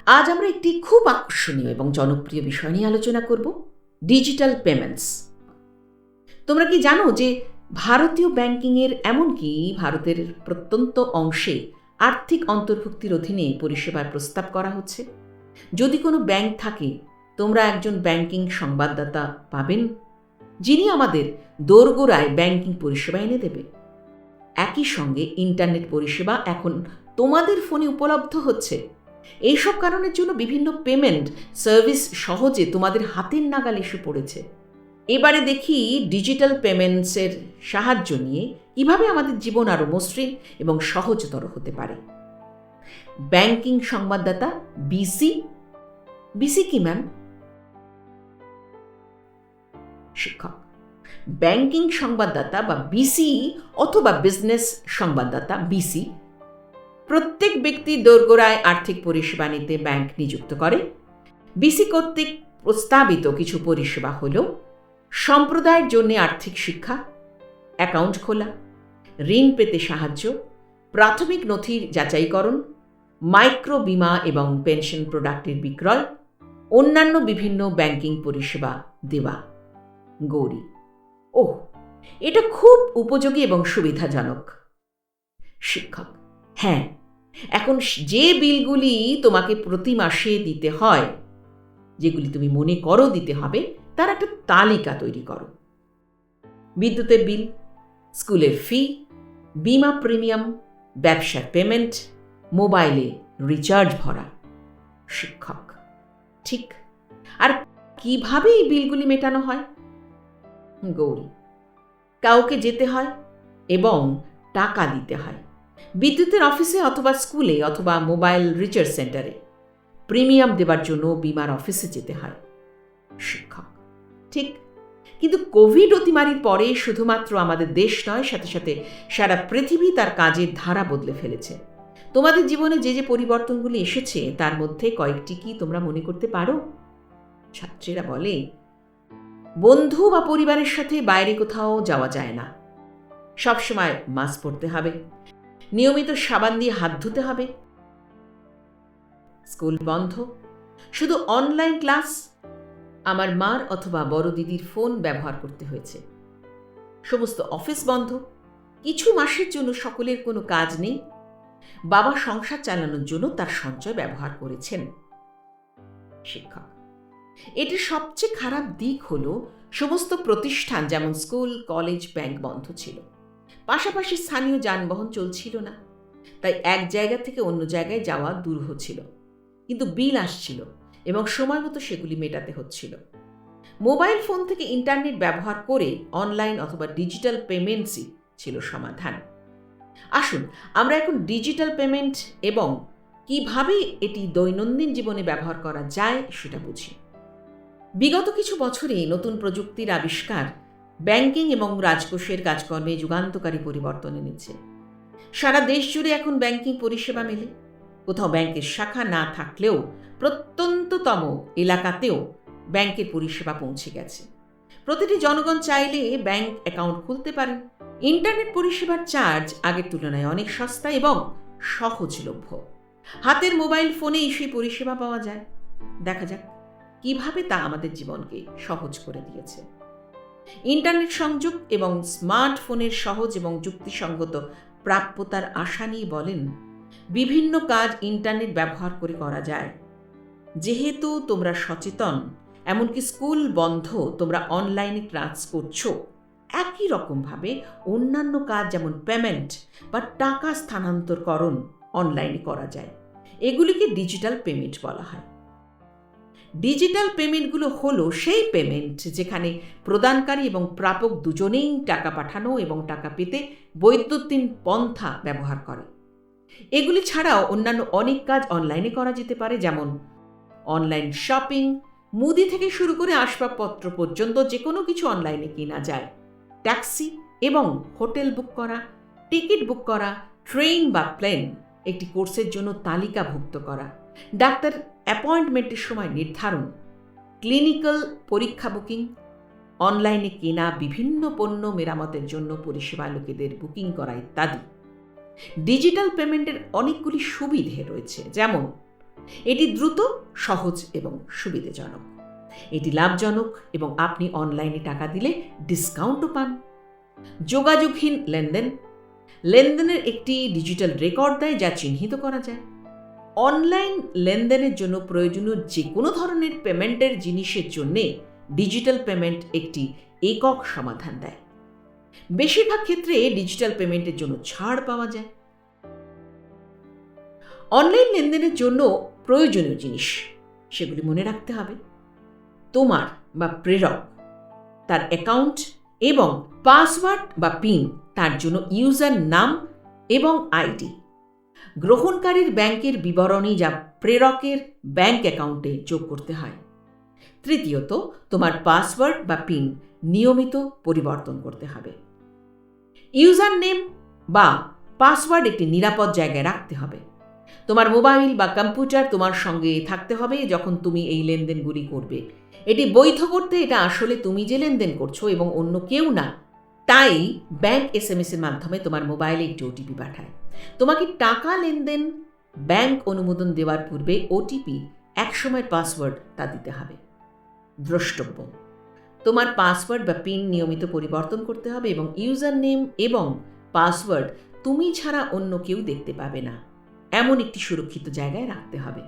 আজ আমরা একটি খুব আকর্ষণীয় এবং জনপ্রিয় বিষয় নিয়ে আলোচনা করব, ডিজিটাল পেমেন্টস। তোমরা কি জানো যে ভারতীয় ব্যাংকিংয়ের এমনকি ভারতের প্রত্যন্ত অংশে আর্থিক অন্তর্ভুক্তির অধীনে পরিষেবার প্রস্তাব করা হচ্ছে? যদি কোনো ব্যাংক থাকে, তোমরা একজন ব্যাংকিং সংবাদদাতা পাবেন, যিনি আমাদের দোরগোড়ায় ব্যাংকিং পরিষেবা এনে দেবে। একই সঙ্গে ইন্টারনেট পরিষেবা এখন তোমাদের ফোনে উপলব্ধ হচ্ছে। এইসব কারণের জন্য বিভিন্ন পেমেন্ট সার্ভিস সহজে তোমাদের হাতের নাগালে এসে পড়েছে। এবারে দেখি ডিজিটাল পেমেন্টসের সাহায্য নিয়ে কীভাবে আমাদের জীবন আরও মসৃণ এবং সহজতর হতে পারে। ব্যাংকিং সংবাদদাতা বিসি। বিসি কি ম্যাম? শিক্ষক। ব্যাংকিং সংবাদদাতা বা বিসি অথবা বিজনেস সংবাদদাতা বিসি প্রত্যেক ব্যক্তির দোরগোড়ায় আর্থিক পরিষেবা নিতে ব্যাংক নিযুক্ত করে। বিসি কর্তৃক প্রস্তাবিত কিছু পরিষেবা হল সম্প্রদায়ের জন্য আর্থিক শিক্ষা, অ্যাকাউন্ট খোলা, ঋণ পেতে সাহায্য, প্রাথমিক নথির যাচাইকরণ, মাইক্রো বীমা এবং পেনশন প্রোডাক্টের বিক্রয়, অন্যান্য বিভিন্ন ব্যাংকিং পরিষেবা দেওয়া। গৌরী: ওহ, এটা খুব উপযোগী এবং সুবিধাজনক। শিক্ষক: হ্যাঁ, এখন যে বিলগুলি তোমাকে প্রতি মাসে দিতে হয়, যেগুলি তুমি মনে করো দিতে হবে, তার একটা তালিকা তৈরি করো। বিদ্যুতের বিল, স্কুলের ফি, বিমা প্রিমিয়াম, ব্যবসার পেমেন্ট, মোবাইলে রিচার্জ ভরা। শিক্ষক: ঠিক। আর কিভাবে এই বিলগুলি মেটানো হয়? গৌরী: কাউকে যেতে হয় এবং টাকা দিতে হয়। বিদ্যুতের অফিসে অথবা স্কুলে অথবা মোবাইল রিচার্জ সেন্টারে। প্রিমিয়াম দেবার জন্য বিমার অফিসে যেতে হয়। শিক্ষক: ঠিক। কিন্তু কোভিড অতিমারির পরে শুধুমাত্র আমাদের দেশ নয়, সাথে সাথে সারা পৃথিবী তার কাজের ধারা বদলে ফেলেছে। তোমাদের জীবনে যে যে পরিবর্তনগুলি এসেছে তার মধ্যে কয়েকটি কি তোমরা মনে করতে পারো? ছাত্রীরা বলে, বন্ধু বা পরিবারের সাথে বাইরে কোথাও যাওয়া যায় না, সবসময় মাস্ক পরতে হবে, নিয়মিত সাবান দিয়ে হাত ধুতে হবে, স্কুল বন্ধ, শুধু অনলাইন ক্লাস, আমার মার অথবা বড় দিদির ফোন ব্যবহার করতে হয়েছে, সমস্ত অফিস বন্ধ, কিছু মাসের জন্য সকলের কোনো কাজ নেই, বাবা সংসার চালানোর জন্য তার সঞ্চয় ব্যবহার করেছেন। শিক্ষক: এটির সবচেয়ে খারাপ দিক হল সমস্ত প্রতিষ্ঠান যেমন স্কুল, কলেজ, ব্যাংক বন্ধ ছিল, পাশাপাশি স্থানীয় যানবাহন চলছিল না, তাই এক জায়গা থেকে অন্য জায়গায় যাওয়া দুরূহ ছিল। কিন্তু বিল আসছিল এবং সময় মতো সেগুলি মেটাতে হচ্ছিল। মোবাইল ফোন থেকে ইন্টারনেট ব্যবহার করে অনলাইন অথবা ডিজিটাল পেমেন্টসই ছিল সমাধান। আসুন আমরা এখন ডিজিটাল পেমেন্ট এবং কিভাবে এটি দৈনন্দিন জীবনে ব্যবহার করা যায় সেটা বুঝি। বিগত কিছু বছরে নতুন প্রযুক্তির আবিষ্কার ব্যাংকিং এবং রাজকোষের কাজকর্মে যুগান্তকারী পরিবর্তন এনেছে। সারা দেশ জুড়ে এখন ব্যাংকিং পরিষেবা মেলে। কোথাও ব্যাংকের শাখা না থাকলেও প্রত্যন্ততম এলাকাতেও ব্যাংকের পরিষেবা পৌঁছে গেছে। প্রতিটি জনগণ চাইলে ব্যাংক অ্যাকাউন্ট খুলতে পারেন। ইন্টারনেট পরিষেবার চার্জ আগের তুলনায় অনেক সস্তা এবং সহজলভ্য। হাতের মোবাইল ফোনেই সেই পরিষেবা পাওয়া যায়। দেখা যাক কিভাবে তা আমাদের জীবনকে সহজ করে দিয়েছে। ইন্টারনেট সংযোগ এবং স্মার্টফোনের সহজ এবং যুক্তিসঙ্গত প্রাপ্যতার আশা নিয়ে বলেন, বিভিন্ন কাজ ইন্টারনেট ব্যবহার করে করা যায়। যেহেতু তোমরা সচেতন, এমনকি স্কুল বন্ধ, তোমরা অনলাইনে ক্লাস করছো, একই রকমভাবে অন্যান্য কাজ যেমন পেমেন্ট বা টাকা স্থানান্তরকরণ অনলাইনে করা যায়। এগুলিকে ডিজিটাল পেমেন্ট বলা হয়। ডিজিটাল পেমেন্টগুলো হলো সেই পেমেন্ট যেখানে প্রদানকারী এবং প্রাপক দুজনেই টাকা পাঠানো এবং টাকা পেতে বৈদ্যুতিন পন্থা ব্যবহার করে। এগুলি ছাড়াও অন্যান্য অনেক কাজ অনলাইনে করা যেতে পারে, যেমন অনলাইন শপিং, মুদি থেকে শুরু করে আসবাবপত্র পর্যন্ত যে কোনো কিছু অনলাইনে কেনা যায়। ট্যাক্সি এবং হোটেল বুক করা, টিকিট বুক করা, ট্রেন বা প্লেন, একটি কোর্সের জন্য তালিকাভুক্ত করা, ডাক্তার অ্যাপয়েন্টমেন্টের সময় নির্ধারণ, ক্লিনিক্যাল পরীক্ষা বুকিং, অনলাইনে কেনা বিভিন্ন পণ্য মেরামতের জন্য পরিষেবা লোকেদের বুকিং করা ইত্যাদি। ডিজিটাল পেমেন্টের অনেকগুলি সুবিধে রয়েছে, যেমন এটি দ্রুত, সহজ এবং সুবিধাজনক। এটি লাভজনক এবং আপনি অনলাইনে টাকা দিলে ডিসকাউন্টও পান। যোগাযোগহীন লেনদেন। লেনদেনের একটি ডিজিটাল রেকর্ড দেয় যা চিহ্নিত করা যায়। অনলাইন লেনদেনের জন্য প্রয়োজনীয় যে কোনো ধরনের পেমেন্টের জিনিসের জন্যে ডিজিটাল পেমেন্ট একটি একক সমাধান দেয়। বেশিরভাগ ক্ষেত্রে ডিজিটাল পেমেন্টের জন্য ছাড় পাওয়া যায়। অনলাইন লেনদেনের জন্য প্রয়োজনীয় জিনিস, সেগুলি মনে রাখতে হবে। তোমার বা প্রেরক তার অ্যাকাউন্ট এবং পাসওয়ার্ড বা পিন, তার জন্য ইউজার নাম এবং আইডি, গ্রহণকারীর ব্যাংকের বিবরণী যা প্রেরকের ব্যাংক অ্যাকাউন্টে যোগ করতে হয়। তৃতীয়ত, তোমার পাসওয়ার্ড বা পিন নিয়মিত পরিবর্তন করতে হবে। ইউজার নেম বা পাসওয়ার্ড একটি নিরাপদ জায়গায় রাখতে হবে। তোমার মোবাইল বা কম্পিউটার তোমার সঙ্গে থাকতে হবে যখন তুমি এই লেনদেনগুলি করবে। এটি বৈধ করতে এটা আসলে তুমি যে লেনদেন করছো এবং অন্য কেউ না। তাই ব্যাংক SMS এর মাধ্যমে তোমার মোবাইলে একটি ওটিপি পাঠায়। তোমাকে টাকা লেনদেন ব্যাংক অনুমোদন দেওয়ার পূর্বে ওটিপি, একসময়ের পাসওয়ার্ড তা দিতে হবে। দ্রষ্টব্য: তোমার পাসওয়ার্ড বা পিন নিয়মিত পরিবর্তন করতে হবে এবং ইউজার নেম এবং পাসওয়ার্ড তুমি ছাড়া অন্য কেউ দেখতে পাবে না এমন একটি সুরক্ষিত জায়গায় রাখতে হবে।